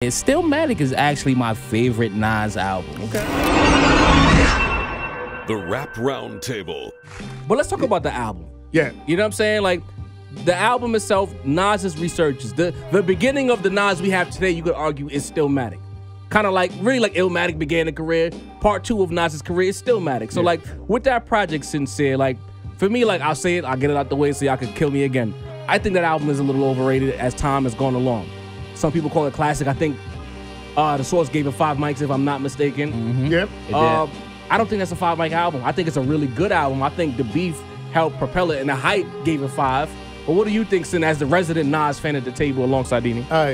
Stillmatic is actually my favorite Nas album. Okay. The Rap Roundtable. But let's talk about the album. Yeah. You know what I'm saying? Like, the album itself, Nas's researches. The beginning of the Nas we have today, you could argue, is Stillmatic. Kind of like, really like Illmatic began a career. Part 2 of Nas's career is Stillmatic. So, like, with that project, Sincere, like, for me, like, I'll say it, I'll get it out the way so y'all can kill me again. I think that album is a little overrated as time has gone along. Some people call it classic. I think the Source gave it 5 mics, if I'm not mistaken. Mm-hmm. Yep. I don't think that's a 5 mic album. I think it's a really good album. I think the beef helped propel it, and the hype gave it 5. But what do you think, Sin, as the resident Nas fan at the table alongside Dini? All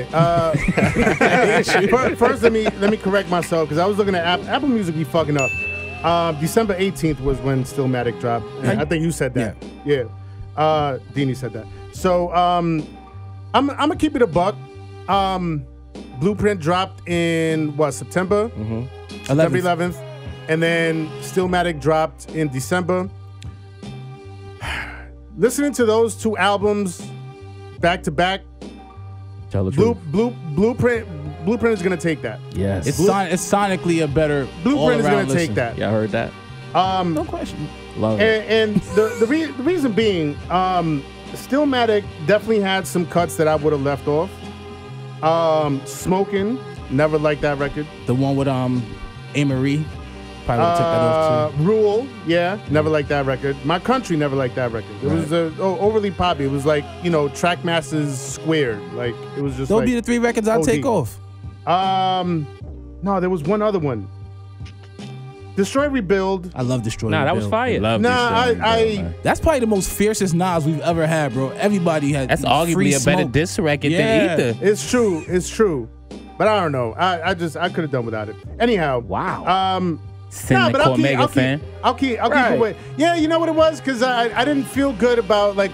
right. First, let me correct myself because I was looking at Apple Music be fucking up. December 18th was when Stillmatic dropped. And I think you said that. Yeah. Dini said that. So I'm gonna keep it a buck. Blueprint dropped in September? September 11th. And then Stillmatic dropped in December. Listening to those 2 albums back to back, Tell the truth. Blueprint is gonna take that. Yes. It's sonically a better Blueprint is gonna listen. take that. Y'all heard that? No question. Love it. And the reason being, Stillmatic definitely had some cuts that I would have left off. Smoking, never liked that record. The one with A-Marie. Probably would take that off too. Rule, yeah, never liked that record. My Country, never liked that record. It was overly poppy. It was like, Trackmasters squared. Like, it was just Those like be the 3 records I'll take off. No, there was one other one. Destroy Rebuild. I love Destroy Nah, that Rebuild. was fire. That's probably the most fiercest Nas we've ever had, bro. Everybody had That's arguably a better diss record than either. It's true. But I don't know. I could have done without it. Anyhow. Wow. I'll keep it away. Yeah, you know what it was? Because I didn't feel good about like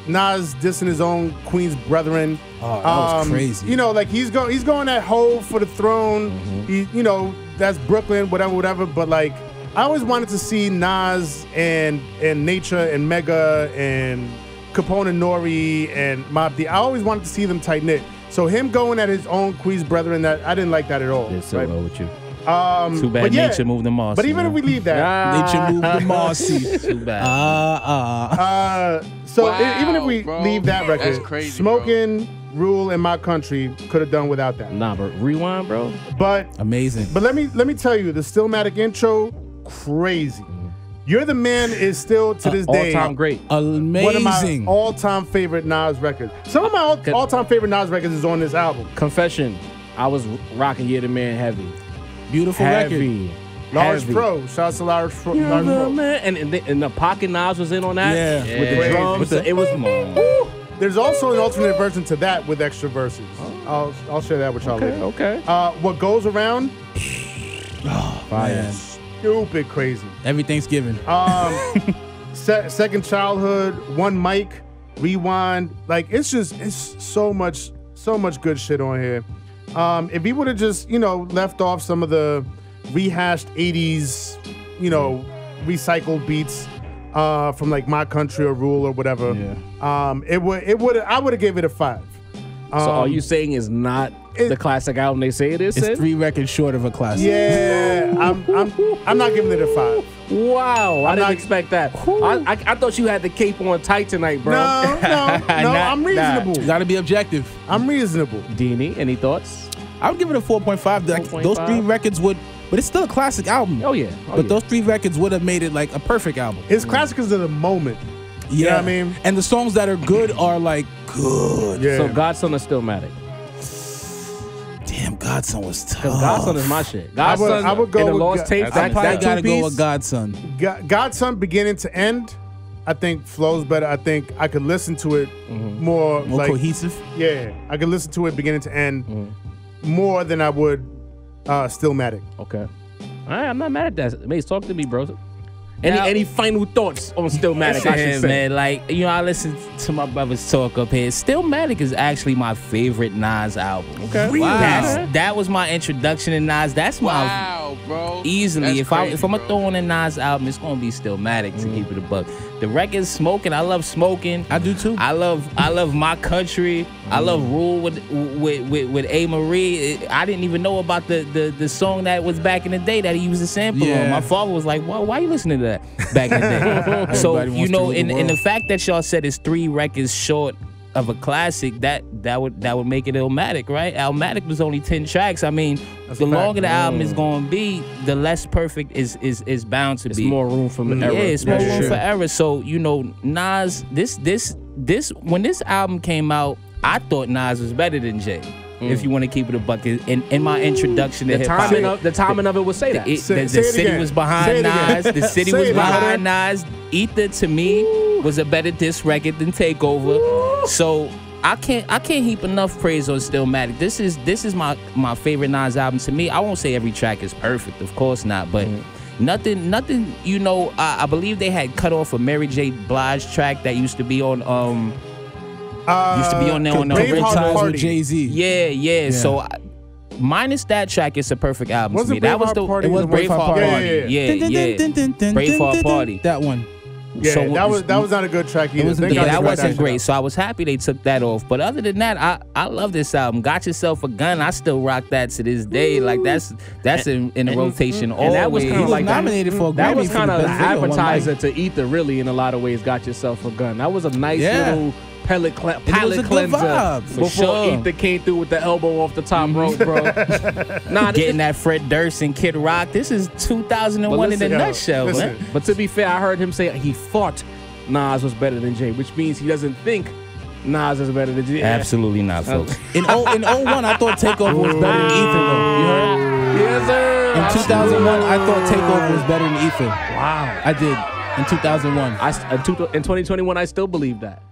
Nas dissing his own Queen's brethren. Oh, that was crazy. Like he's going at Hove for the throne. Mm-hmm. That's Brooklyn, whatever. But like, I always wanted to see Nas and Nature and Mega and Capone and Nori and Mobb Deep. I always wanted to see them tight knit. So him going at his own Queen's brethren, that I didn't like that at all. Did so well with you. Too bad Nature moved the Mossy. But even if we leave that, Nature moved the Mossy. Too bad. Even if we leave that record, That's crazy, Smoking, Rule, and My Country could have done without that. Nah, but rewind, bro. But amazing. But let me tell you, the Stillmatic intro, crazy. You're the Man is still to this day all-time great. Amazing. One of my all-time favorite Nas records. Some of my all-time favorite Nas records is on this album. Confession, I was rocking You're the Man heavy. Beautiful Heavy. record. Large Pro. Shout out to Large Pro. You're the man. And the pocket Nas was in on that. Yeah. With the drums. It was There's also an alternate version to that with extra verses. I'll share that with y'all later. Okay. What Goes Around? Fire. Stupid crazy. Every Thanksgiving. Second Childhood, One Mic, Rewind. Like, it's so much good shit on here. If he would have just, left off some of the rehashed 80s, recycled beats from like My Country or Rule or whatever, I would have gave it a 5. So are you saying it's not the classic album they say it is? It's 3 records short of a classic. Yeah, I'm not giving it a 5. Wow, I didn't expect that. I thought you had the cape on tight tonight, bro. No, I'm reasonable. You gotta be objective. I'm reasonable. Dini, any thoughts? I would give it a 4.5. Like, 4.5? those 3 records would, but it's still a classic album. Oh yeah. But those 3 records would have made it like a perfect album. It's classic because of the moment. Yeah, you know what I mean? And the songs that are good are like good. Yeah. So Godson or Stillmatic? Damn, Godson was tough. Because Godson is my shit. Godson I would go in the with Lost Tapes. I probably that gotta go two-piece, with Godson. Godson beginning to end, I think flows better. I think I could listen to it more like, cohesive. Yeah, I could listen to it beginning to end more than I would Stillmatic. Okay. All right, I'm not mad at that. Mace, talk to me, bro. Any final thoughts on Stillmatic? I should say, man. Like, I listen to my brothers talk up here. Stillmatic is actually my favorite Nas album. Okay. Wow. That was my introduction to Nas. That's my bro. Easily, That's if I'm crazy, gonna throw on a Nas album, it's gonna be Stillmatic to keep it a buck. The record's Smoking. I love Smoking. I do too. I love My Country. I love Rule with A. Marie. I didn't even know about the song that was back in the day that he used a sample on. My father was like, why you listening to that back in the day? So you know, in the fact that y'all said it's 3 records short of a classic, that would make it Illmatic, right? Illmatic was only 10 tracks. I mean, the longer the album is going to be, the less perfect is bound to be. It's more room for error. Yeah, it's more room for error. So you know, Nas, this when this album came out, I thought Nas was better than Jay. If you want to keep it a buck, in my introduction to hip hop, the timing of it would say that. The city was behind Nas. The city was behind Nas. Ether to me was a better diss record than Takeover. So I can't heap enough praise on Stillmatic. This is my favorite Nas album to me. I won't say every track is perfect, of course not, but nothing. You know, I believe they had cut off a Mary J. Blige track that used to be on used to be on there on the Times with Jay-Z. Yeah. So minus that track, it's a perfect album to me. That was Party? It was Braveheart Party. Yeah. Braveheart Party. That one. Yeah, So that was not a good track either. That wasn't great. So I was happy they took that off. But other than that, I love this album. Got Yourself a Gun. I still rock that to this day. Like that's in the rotation. And that was kind of like nominated for a Grammy. That was kind of an the appetizer to Ether, really, in a lot of ways. Got Yourself a Gun. That was a nice little palate cleanser before Ether came through with the elbow off the top rope, bro. Getting that Fred Durst and Kid Rock. This is 2001 in a nutshell, man. But to be fair, I heard him say he thought Nas was better than Jay, which means he doesn't think Nas is better than Jay. Absolutely not, folks. In 01, I thought Takeover was better than Ether, though. You heard? Yes, sir. In 2001, I thought Takeover was better than Ether. Wow. I did. In 2001. In 2021, I still believe that.